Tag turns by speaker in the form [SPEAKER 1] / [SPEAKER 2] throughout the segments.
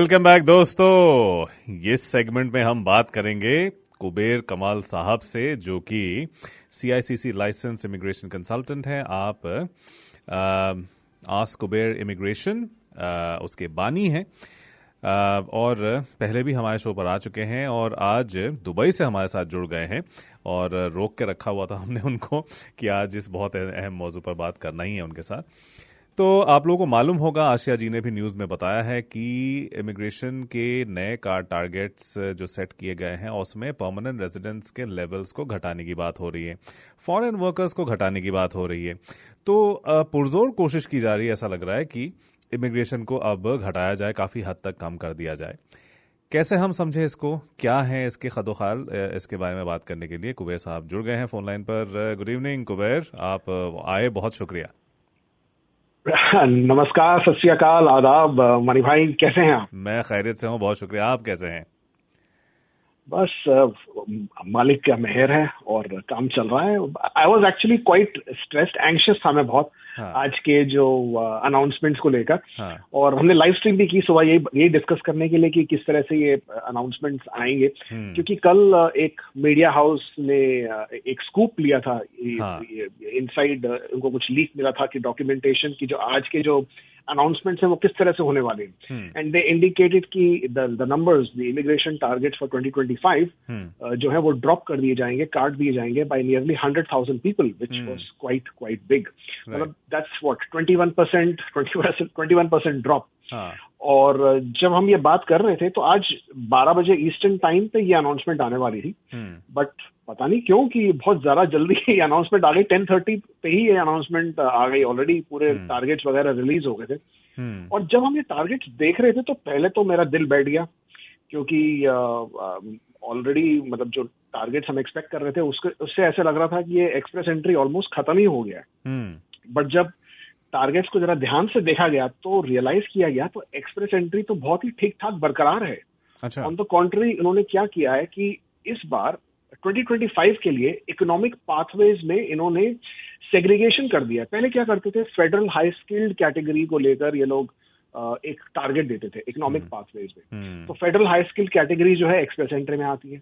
[SPEAKER 1] Welcome back दोस्तों। इस segment में हम बात करेंगे कुबेर कमाल साहब से, जो कि CICC लाइसेंस इमिग्रेशन कंसल्टेंट हैं। आप आस्क कुबेर इमिग्रेशन उसके बानी हैं और पहले भी हमारे शो पर आ चुके हैं और आज दुबई से हमारे साथ जुड़ गए हैं। और रोक के रखा हुआ था हमने उनको कि आज इस बहुत अहम मौजू पर बात करना ही है उनके साथ। तो आप लोगों को मालूम होगा, आशिया जी ने भी न्यूज़ में बताया है कि इमिग्रेशन के नए कार्ड टारगेट्स जो सेट किए गए हैं उसमें परमानेंट रेजिडेंट्स के लेवल्स को घटाने की बात हो रही है, फॉरेन वर्कर्स को घटाने की बात हो रही है। तो पुरजोर कोशिश की जा रही है, ऐसा लग रहा है कि इमिग्रेशन को अब घटाया जाए, काफ़ी हद तक कम कर दिया जाए। कैसे हम समझे इसको, क्या है इसके खदोखाल, इसके बारे में बात करने के लिए कुबेर साहब जुड़ गए हैं फोन लाइन पर। गुड इवनिंग कुबेर, आप आए, बहुत शुक्रिया।
[SPEAKER 2] नमस्कार, सत श्री अकाल, आदाब। मनी भाई कैसे हैं आप?
[SPEAKER 1] मैं खैरियत से हूँ, बहुत शुक्रिया। आप कैसे हैं?
[SPEAKER 2] बस मालिक का मेहर है और काम चल रहा है। I was actually quite stressed, anxious था मैं बहुत।
[SPEAKER 1] हाँ।
[SPEAKER 2] आज के जो अनाउंसमेंट्स को लेकर।
[SPEAKER 1] हाँ।
[SPEAKER 2] और हमने लाइव स्ट्रीम भी की सुबह, यही डिस्कस करने के लिए कि किस तरह से ये अनाउंसमेंट्स आएंगे। क्योंकि कल एक मीडिया हाउस ने एक स्कूप लिया था।
[SPEAKER 1] हाँ।
[SPEAKER 2] इनसाइड उनको कुछ लीक मिला था कि डॉक्यूमेंटेशन की जो आज के जो अनाउंसमेंट्स हैं वो किस तरह से होने वाले हैं। एंड दे इंडिकेटेड कि the numbers, the immigration targets for 2025 जो है वो ड्रॉप कर दिए जाएंगे, काट दिए जाएंगे bye nearly 100,000 people, which was quite big. मतलब दैट्स व्हाट 21% ड्रॉप। और जब हम ये बात कर रहे थे तो आज 12 बजे ईस्टर्न टाइम पे ये अनाउंसमेंट आने वाली थी। बट पता नहीं क्यों कि बहुत ज्यादा जल्दी ये अनाउंसमेंट आ गई। 10:30 पे ही ये अनाउंसमेंट आ गई। ऑलरेडी पूरे टारगेट्स वगैरह रिलीज हो गए थे। और जब हम ये टारगेट्स देख रहे थे तो पहले तो मेरा दिल बैठ गया, क्योंकि ऑलरेडी मतलब जो टारगेट्स हम एक्सपेक्ट कर रहे थे उससे ऐसे लग रहा था कि ये एक्सप्रेस एंट्री ऑलमोस्ट खत्म ही हो गया है। बट जब टारगेट्स को जरा ध्यान से देखा गया तो रियलाइज किया गया तो एक्सप्रेस एंट्री तो बहुत ही ठीक ठाक बरकरार है।
[SPEAKER 1] अच्छा।
[SPEAKER 2] ऑन द कॉन्ट्री इन्होंने क्या किया है कि इस बार 2025 के लिए इकोनॉमिक पाथवेज में इन्होंने सेग्रीगेशन कर दिया। पहले क्या करते थे, फेडरल हाई स्किल्ड कैटेगरी को लेकर ये लोग एक टारगेट देते थे इकोनॉमिक पाथवेज में। तो फेडरल हाई स्किल्ड कैटेगरी जो है एक्सप्रेस एंट्री में आती है।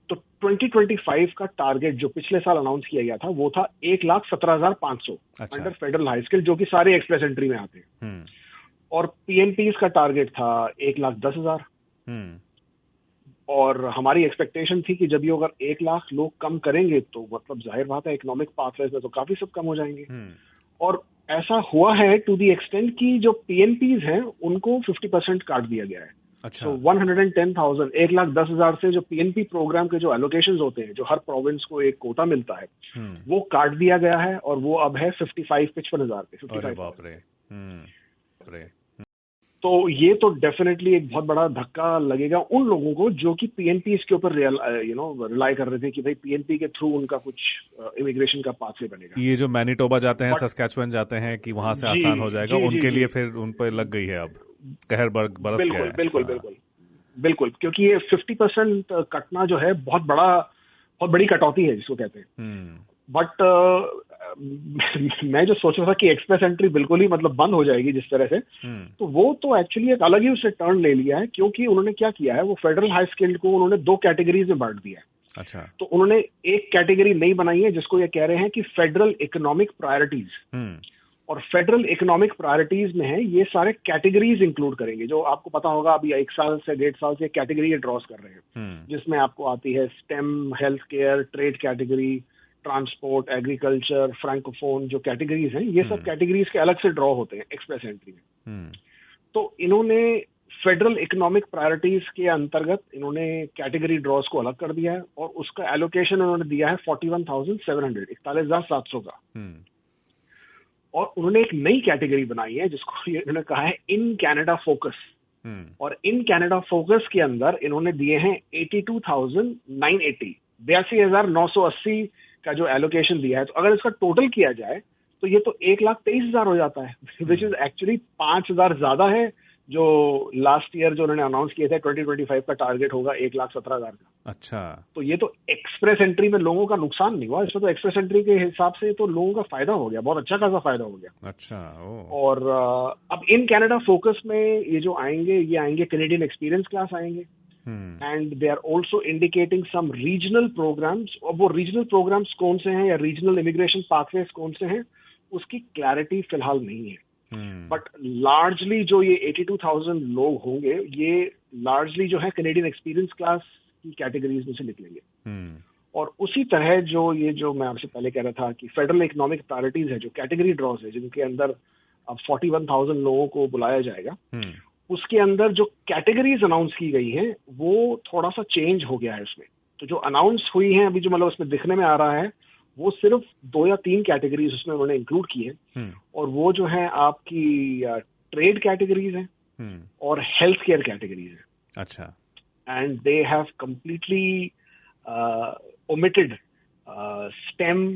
[SPEAKER 2] तो 2025 का टारगेट जो पिछले साल अनाउंस किया गया था वो था 1,17,500 अंडर फेडरल हाई स्किल, जो कि सारे एक्सप्रेस एंट्री में आते हैं। और PNPs का टारगेट था 1,10,000। और हमारी एक्सपेक्टेशन थी कि जब ये अगर 1 लाख लोग कम करेंगे तो मतलब जाहिर बात है इकोनॉमिक पाथवेज में तो काफी सब कम हो जाएंगे। और ऐसा हुआ है टू दी एक्सटेंट कि जो PNPs हैं उनको 50% काट दिया गया है।
[SPEAKER 1] अच्छा।
[SPEAKER 2] तो 110,000, 1,10,000 से जो PNP प्रोग्राम के जो एलोकेशंस होते हैं, जो हर प्रोविंस को एक कोटा मिलता है, वो काट दिया गया है और वो अब है 55,000 पे। 55,000। तो ये तो डेफिनेटली एक बहुत बड़ा धक्का लगेगा उन लोगों को जो कि PNPs के ऊपर रिलाई कर रहे थे कि भाई PNP के थ्रू उनका कुछ इमिग्रेशन का पाथवे बनेगा।
[SPEAKER 1] ये जो मैनिटोबा जाते हैं, सस्कैचुअन जाते हैं कि वहां से आसान हो जाएगा, उनके लिए फिर उन पर लग गई है अब कहर बरस गया है।
[SPEAKER 2] बिल्कुल, क्योंकि ये 50% कटना जो है बहुत बड़ी कटौती है जिसको कहते हैं। बट मैं जो सोच रहा था कि एक्सप्रेस एंट्री बिल्कुल ही मतलब बंद हो जाएगी जिस तरह से, तो वो तो एक्चुअली एक अलग ही उससे टर्न ले लिया है। क्योंकि उन्होंने क्या किया है, वो फेडरल हाई स्किल्ड को उन्होंने 2 कैटेगरीज में बांट दिया है।
[SPEAKER 1] अच्छा।
[SPEAKER 2] तो उन्होंने एक कैटेगरी नई बनाई है जिसको ये कह रहे हैं कि फेडरल इकोनॉमिक प्रायोरिटीज। और फेडरल इकोनॉमिक प्रायोरिटीज में है ये सारे कैटेगरीज इंक्लूड करेंगे। जो आपको पता होगा अभी 1 साल से 1.5 साल से कैटेगरी ड्रॉस कर रहे हैं, जिसमें आपको आती है stem, health care, trade category, transport, agriculture, francophone, जो कैटेगरीज हैं ये सब कैटेगरीज के अलग से ड्रॉ होते हैं एक्सप्रेस एंट्री में। तो इन्होंने फेडरल इकोनॉमिक प्रायोरिटीज के अंतर्गत इन्होंने कैटेगरी ड्रॉस को अलग कर दिया है और उसका एलोकेशन उन्होंने दिया है 41,700, 41,700 का। और उन्होंने एक नई कैटेगरी बनाई है जिसको इन्होंने कहा है इन कनाडा फोकस। और इन कनाडा फोकस के अंदर इन्होंने दिए हैं 82,980, 82,980 का जो एलोकेशन दिया है। तो अगर इसका टोटल किया जाए तो ये तो 1,23,000 हो जाता है, विच इज एक्चुअली 5,000 ज्यादा है जो लास्ट ईयर जो उन्होंने अनाउंस किए थे 2025 का टारगेट होगा 1,17,000 का।
[SPEAKER 1] अच्छा।
[SPEAKER 2] तो ये तो एक्सप्रेस एंट्री में लोगों का नुकसान नहीं हुआ, इसमें तो एक्सप्रेस एंट्री के हिसाब से तो लोगों का फायदा हो गया, बहुत अच्छा खासा फायदा हो गया।
[SPEAKER 1] अच्छा।
[SPEAKER 2] और अब इन कनाडा फोकस में ये जो आएंगे, ये आएंगे कैनेडियन एक्सपीरियंस क्लास आएंगे, and they are also indicating some regional programs. और वो रीजनल प्रोग्राम्स कौन से हैं या रीजनल इमिग्रेशन पाथवेज कौन से हैं, उसकी क्लैरिटी फिलहाल नहीं है। बट लार्जली जो ये 82,000 लोग होंगे, ये लार्जली जो है कैनेडियन एक्सपीरियंस क्लास की कैटेगरीज में से निकलेंगे। और उसी तरह जो मैं आपसे पहले कह रहा था कि फेडरल इकोनॉमिक प्रायोरिटीज है, जो कैटेगरी ड्रॉज है, जिनके अंदर अब 41,000 लोगों को बुलाया जाएगा, उसके अंदर जो कैटेगरीज अनाउंस की गई हैं वो थोड़ा सा चेंज हो गया है उसमें। तो जो अनाउंस हुई हैं अभी, जो मतलब उसमें दिखने में आ रहा है, वो सिर्फ 2 या 3 कैटेगरीज उसमें उन्होंने इंक्लूड की है। और वो जो है आपकी ट्रेड कैटेगरीज हैं और हेल्थ केयर कैटेगरीज है।
[SPEAKER 1] अच्छा।
[SPEAKER 2] And they have completely omitted stem,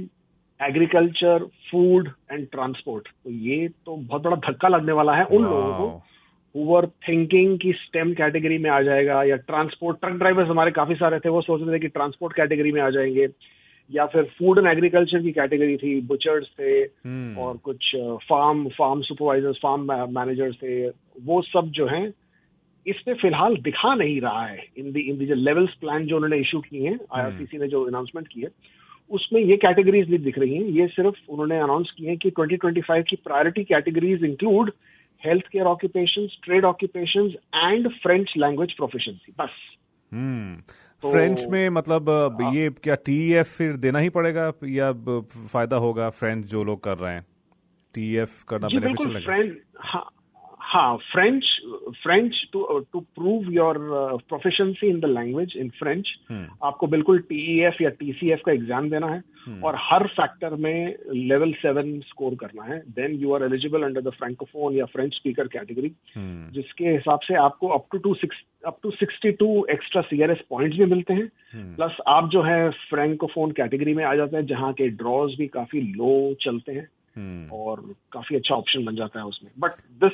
[SPEAKER 2] agriculture, food and transport. तो ये तो बहुत बड़ा धक्का लगने वाला है उन लोगों को who were thinking कि स्टेम कैटेगरी में आ जाएगा, या ट्रांसपोर्ट, ट्रक ड्राइवर्स हमारे काफी सारे थे, वो सोच रहे थे कि ट्रांसपोर्ट कैटेगरी में आ जाएंगे, या फिर फूड एंड एग्रीकल्चर की कैटेगरी थी, बुचर्स थे और कुछ फार्म सुपरवाइजर्स, फार्म मैनेजर्स थे। वो सब जो हैं इस पे फिलहाल दिखा नहीं रहा है इन दी जो लेवल्स प्लान जो उन्होंने इशू किए हैं, आईआरसीसी ने जो अनाउंसमेंट की है, उसमें ये कैटेगरीज नहीं दिख रही हैं। ये सिर्फ उन्होंने अनाउंस किए हैं कि 2025 की priority categories include health care occupations, trade occupations and French language proficiency, बस।
[SPEAKER 1] तो फ्रेंच में मतलब ये क्या टीईएफ फिर देना ही पड़ेगा या फायदा होगा फ्रेंच जो लोग कर रहे हैं? टीईएफ करना बेनिफिशियल लगेगा?
[SPEAKER 2] हाँ, French to prove your proficiency in the language in French, आपको बिल्कुल टीईएफ या टीसीएफ का एग्जाम देना है और हर फैक्टर में लेवल 7 स्कोर करना है। Then you are eligible under the francophone or French speaker category, जिसके हिसाब से आपको up to 62 extra CRS points भी मिलते हैं। प्लस आप जो है फ्रैंकोफोन कैटेगरी में आ जाते हैं, जहाँ के ड्रॉज भी काफी लो चलते हैं और काफी अच्छा ऑप्शन बन जाता है उसमें। But this,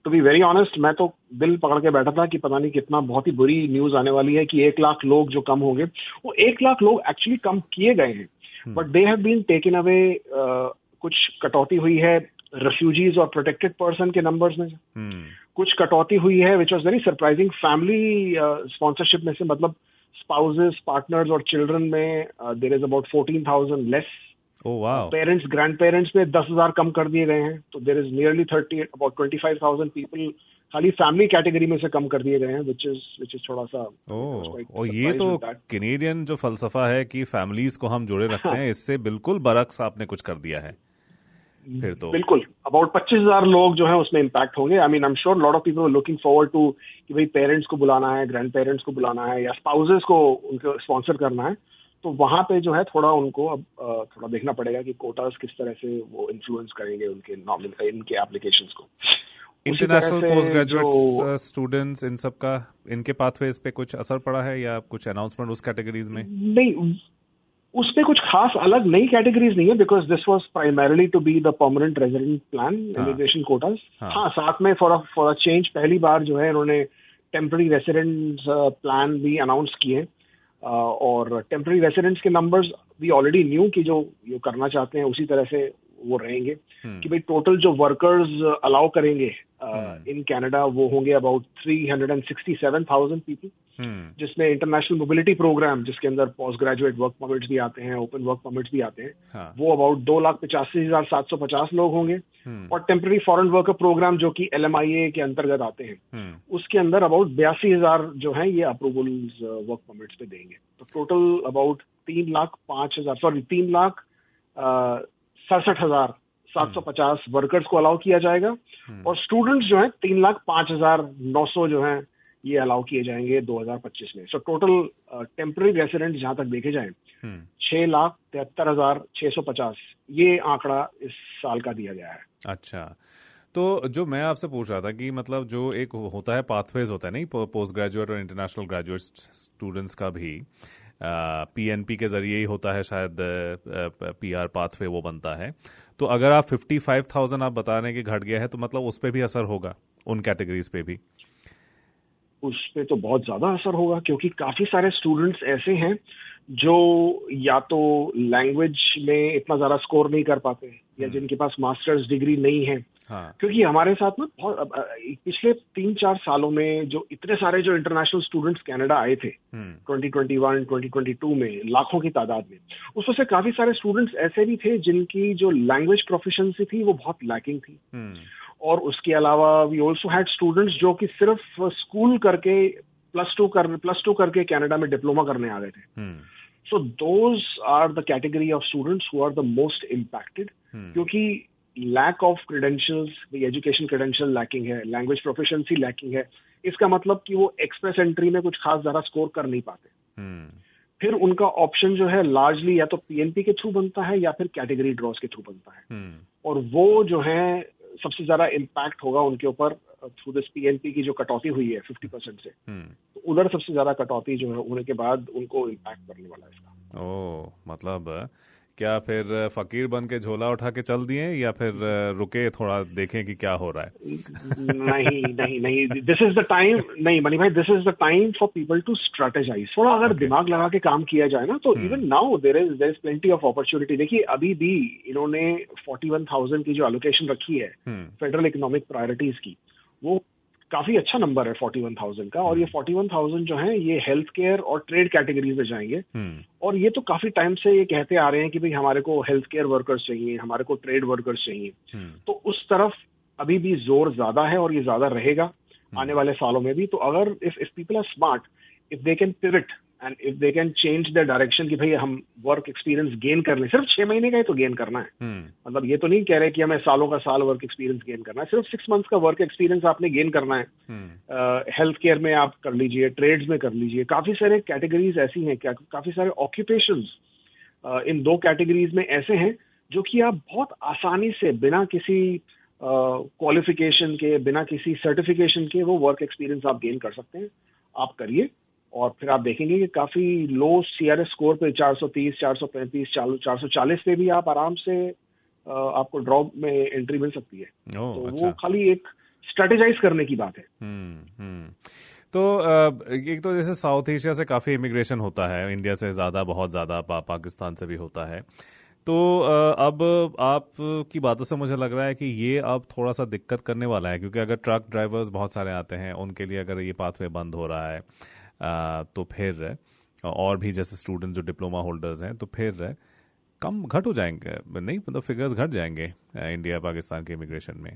[SPEAKER 2] to be very honest, मैं तो दिल पकड़ के बैठा था कि पता नहीं कितना बहुत ही बुरी न्यूज आने वाली है कि 1 लाख लोग जो कम होंगे। वो 1 लाख लोग एक्चुअली कम किए गए हैं, but they have been taken away. कुछ कटौती हुई है रेफ्यूजीज और प्रोटेक्टेड पर्सन के नंबर्स में, कुछ कटौती हुई है which was very surprising family sponsorship में से, मतलब स्पाउसेस, पार्टनर्स और चिल्ड्रन में there is about 14,000 less. Parents, grand parents में 10,000 कम कर दिए गए हैं। तो there is nearly about 25,000 people खाली फैमिली कैटेगरी में से कम कर दिए गए हैं, विच इज थोड़ा सा।
[SPEAKER 1] और ये तो कैनेडियन जो फलसफा है कि फैमिलीज को हम जोड़े रखते हैं, इससे बिल्कुल बरक्स आपने कुछ कर दिया है फिर तो।
[SPEAKER 2] बिल्कुल, अबाउट 25,000 लोग जो है उसमें इम्पैक्ट होंगे। I mean, I am sure lot of people are looking forward to कि भाई पेरेंट्स को बुलाना है, ग्रैंड पेरेंट्स को बुलाना है या स्पाउसेस को उनको स्पॉन्सर करना है। तो वहां पे जो है थोड़ा उनको अब थोड़ा देखना पड़ेगा कि कोटास किस तरह से वो इन्फ्लुएंस करेंगे उनके इनके एप्लीकेशंस को।
[SPEAKER 1] इंटरनेशनल पोस्ट ग्रेजुएट स्टूडेंट्स, इन सब का इनके पाथवेज पे कुछ असर पड़ा है या कुछ अनाउंसमेंट उस कैटेगरीज में? नहीं,
[SPEAKER 2] उस पे कुछ खास अलग नई कैटेगरीज नहीं है, because this was primarily to be the permanent resident plan, immigration quotas. हाँ, साथ में फॉर अ चेंज पहली बार जो है इन्होंने टेम्पररी रेसिडेंट्स प्लान भी अनाउंस किए। और टेम्पररी रेसिडेंट्स के नंबर्स वी ऑलरेडी न्यू कि जो करना चाहते हैं उसी तरह से वो रहेंगे कि भाई टोटल जो वर्कर्स अलाउ करेंगे इन कनाडा वो होंगे अबाउट 367,000 पीपल, जिसमें इंटरनेशनल मोबिलिटी प्रोग्राम, जिसके अंदर पोस्ट ग्रेजुएट वर्क परमिट्स भी आते हैं, ओपन वर्क परमिट्स भी आते हैं, वो अबाउट 2,85,750 लोग होंगे। और टेम्पररी फॉरेन वर्कर प्रोग्राम जो कि LMIA के अंतर्गत आते हैं, उसके अंदर अबाउट 82,000 जो है ये अप्रूवल्स वर्क परमिट्स पे देंगे। तो टोटल अबाउट 3,67,750 वर्कर्स को अलाउ किया जाएगा। और स्टूडेंट्स जो हैं 3,05,900 जो हैं ये अलाउ किए जाएंगे 2025 में। सो टोटल टेम्पररी रेसिडेंट जहां तक देखे जाएं 6,73,650 ये आंकड़ा इस साल का दिया गया है।
[SPEAKER 1] अच्छा, तो जो मैं आपसे पूछ रहा था कि मतलब जो एक होता है पाथवेज होता है नहीं, पोस्ट ग्रेजुएट और इंटरनेशनल ग्रेजुएट स्टूडेंट्स का भी, PNP के जरिए ही होता है शायद, PR पाथवे वो बनता है। तो अगर आप 55,000 आप बता रहे हैं कि घट गया है, तो मतलब उस पर भी असर होगा, उन कैटेगरीज पे भी?
[SPEAKER 2] उस पे तो बहुत ज्यादा असर होगा, क्योंकि काफी सारे स्टूडेंट्स ऐसे हैं जो या तो लैंग्वेज में इतना ज्यादा स्कोर नहीं कर पाते, या जिनके पास मास्टर्स डिग्री नहीं है।
[SPEAKER 1] हाँ।
[SPEAKER 2] क्योंकि हमारे साथ में बहुत पिछले 3-4 सालों में जो इतने सारे जो इंटरनेशनल स्टूडेंट्स कनाडा आए थे 2021 2022 में, लाखों की तादाद में, उसमें से काफी सारे स्टूडेंट्स ऐसे भी थे जिनकी जो लैंग्वेज प्रोफिशिएंसी थी वो बहुत लैकिंग थी। और उसके अलावा वी ऑल्सो हैड स्टूडेंट्स जो कि सिर्फ स्कूल करके प्लस टू करके कनाडा में डिप्लोमा करने आ गए थे। So those are the category of students who are the most impacted, क्योंकि lack of credentials, education credential lacking है, लैंग्वेज प्रोफिशिएंसी लैकिंग है। इसका मतलब कि वो एक्सप्रेस एंट्री में कुछ खास ज्यादा स्कोर कर नहीं पाते। फिर उनका ऑप्शन जो है लार्जली या तो PNP के थ्रू बनता है या फिर कैटेगरी ड्रॉज के थ्रू बनता है। और वो जो है सबसे ज्यादा इम्पैक्ट होगा उनके ऊपर थ्रू दिस PNP की जो कटौती हुई है 50% से। तो उधर सबसे ज्यादा कटौती जो है होने के बाद उनको इम्पैक्ट करने वाला है इसका।
[SPEAKER 1] ओह, मतलब क्या फिर फकीर बन के झोला उठा के चल दिए, या फिर रुके थोड़ा देखें कि क्या हो रहा है?
[SPEAKER 2] नहीं, दिस इज द टाइम, नहीं मनी भाई, this is the time for people to strategize. थोड़ा अगर दिमाग लगा के काम किया जाए ना, तो even now there is plenty of opportunity. देखिए अभी भी इन्होंने 41,000 की जो एलोकेशन रखी है फेडरल इकोनॉमिक प्रायोरिटीज की, वो काफी अच्छा नंबर है 41,000 का। और ये 41,000 जो है ये हेल्थ केयर और ट्रेड कैटेगरीज में जाएंगे। और ये तो काफी टाइम से ये कहते आ रहे हैं कि भाई हमारे को हेल्थ केयर वर्कर्स चाहिए, हमारे को ट्रेड वर्कर्स चाहिए। तो उस तरफ अभी भी जोर ज्यादा है और ये ज्यादा रहेगा आने वाले सालों में भी। तो अगर if people are smart, if they can pivot and if they can change the direction कि भाई हम वर्क एक्सपीरियंस गेन कर लें, सिर्फ 6 महीने का ही तो गेन करना है। मतलब ये तो नहीं कह रहे कि हमें सालों का साल वर्क एक्सपीरियंस गेन करना है, सिर्फ 6 मंथ्स का वर्क एक्सपीरियंस आपने गेन करना है। हेल्थ केयर में आप कर लीजिए, ट्रेड्स में कर लीजिए। काफी सारे कैटेगरीज ऐसी हैं, काफी सारे ऑक्यूपेशंस इन 2 कैटेगरीज में ऐसे हैं जो कि आप बहुत आसानी से बिना किसी क्वालिफिकेशन के, बिना किसी सर्टिफिकेशन के वो वर्क एक्सपीरियंस आप गेन कर सकते हैं। आप करिए और फिर आप देखेंगे कि काफी लो CRS स्कोर पे 430, 435, 440 पे भी आप आराम से आपको ड्रॉप में एंट्री मिल सकती है। तो
[SPEAKER 1] अच्छा।
[SPEAKER 2] वो खाली एक स्ट्रेटेजाइज करने की बात है।
[SPEAKER 1] तो एक तो जैसे साउथ एशिया से काफी इमिग्रेशन होता है, इंडिया से ज्यादा, बहुत ज्यादा, पाकिस्तान से भी होता है। तो अब आप की बातों से मुझे लग रहा है कि ये अब थोड़ा सा दिक्कत करने वाला है, क्योंकि अगर ट्रक ड्राइवर्स बहुत सारे आते हैं, उनके लिए अगर ये पाथवे बंद हो रहा है, तो फिर और भी जैसे स्टूडेंट जो डिप्लोमा होल्डर्स हैं, तो फिर कम घट हो जाएंगे, नहीं मतलब फिगर्स घट जाएंगे इंडिया पाकिस्तान के इमिग्रेशन में।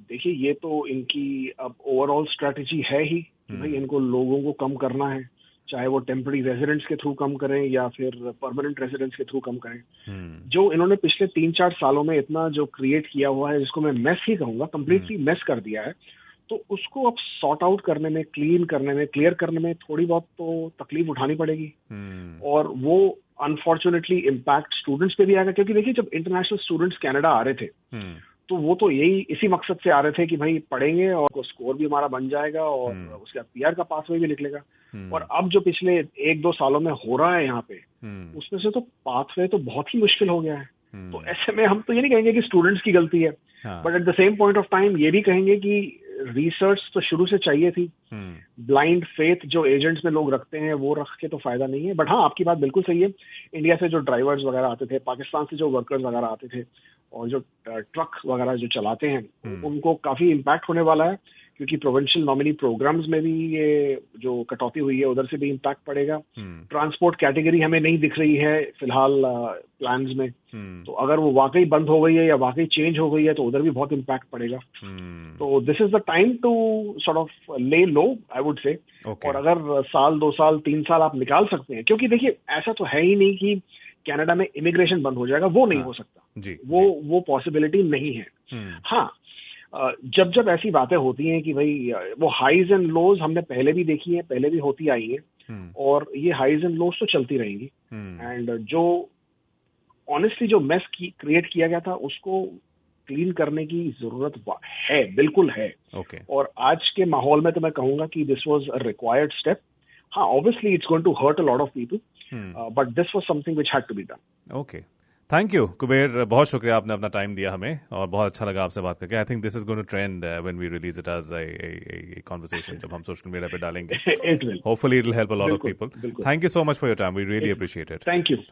[SPEAKER 2] देखिए ये तो इनकी अब ओवरऑल स्ट्रेटेजी है ही कि भाई इनको लोगों को कम करना है, चाहे वो टेम्पररी रेजिडेंट्स के थ्रू कम करें या फिर परमानेंट रेजिडेंट्स के थ्रू कम करें। जो इन्होंने पिछले 3-4 सालों में इतना जो क्रिएट किया हुआ है, जिसको मैं मेस ही कहूंगा, कंप्लीटली मेस कर दिया है, तो उसको अब सॉर्ट आउट करने में, क्लीन करने में, क्लियर करने में थोड़ी बहुत तो तकलीफ उठानी पड़ेगी। और वो अनफॉर्चुनेटली इम्पैक्ट स्टूडेंट्स पे भी आएगा, क्योंकि देखिए जब इंटरनेशनल स्टूडेंट्स कनाडा आ रहे थे तो वो तो इसी मकसद से आ रहे थे कि भाई पढ़ेंगे और स्कोर भी हमारा बन जाएगा और उसके बाद PR का पाथवे भी निकलेगा। और अब जो पिछले 1-2 सालों में हो रहा है यहाँ पे, उसमें से तो पाथवे तो बहुत ही मुश्किल हो गया है। तो ऐसे में हम तो ये नहीं कहेंगे कि स्टूडेंट्स की गलती है, but at the same point of time ये भी कहेंगे कि रिसर्च तो शुरू से चाहिए थी। ब्लाइंड फेथ जो एजेंट्स में लोग रखते हैं वो रख के तो फायदा नहीं है। बट हाँ, आपकी बात बिल्कुल सही है, इंडिया से जो ड्राइवर्स वगैरह आते थे, पाकिस्तान से जो वर्कर्स वगैरह आते थे और जो ट्रक वगैरह जो चलाते हैं, उनको काफी इम्पैक्ट होने वाला है, क्योंकि प्रोविंशियल नॉमिनी प्रोग्राम्स में भी ये जो कटौती हुई है उधर से भी इम्पैक्ट पड़ेगा। ट्रांसपोर्ट कैटेगरी हमें नहीं दिख रही है फिलहाल प्लान्स में, तो अगर वो वाकई बंद हो गई है या वाकई चेंज हो गई है तो उधर भी बहुत इम्पैक्ट पड़ेगा। तो this is the time to sort of lay low, I would say. और अगर साल, 2 साल, 3 साल आप निकाल सकते हैं, क्योंकि देखिए ऐसा तो है ही नहीं कि कनाडा में इमिग्रेशन बंद हो जाएगा, वो नहीं हो सकता। वो पॉसिबिलिटी नहीं है। हाँ, जब ऐसी बातें होती हैं कि भाई वो हाइज एंड लोज हमने पहले भी देखी है, पहले भी होती आई है, और ये हाइज एंड लोज तो चलती रहेंगी। एंड जो ऑनेस्टली जो मेस क्रिएट किया गया था उसको क्लीन करने की जरूरत है, बिल्कुल है। और आज के माहौल में तो मैं कहूंगा कि this was a required step. हाँ, obviously it's going to hurt a lot of people, but this was something which had to be done.
[SPEAKER 1] Okay. Thank you Kuber, बहुत शुक्रिया, आपने अपना टाइम दिया हमें और बहुत अच्छा लगा आपसे बात करके. I think this is going to trend when we release it as a conversation, जब हम सोशल मीडिया पे डालेंगे.
[SPEAKER 2] It will.
[SPEAKER 1] Hopefully it will help a lot of people. Thank you so much for your time, we really appreciate it.
[SPEAKER 2] Thank you.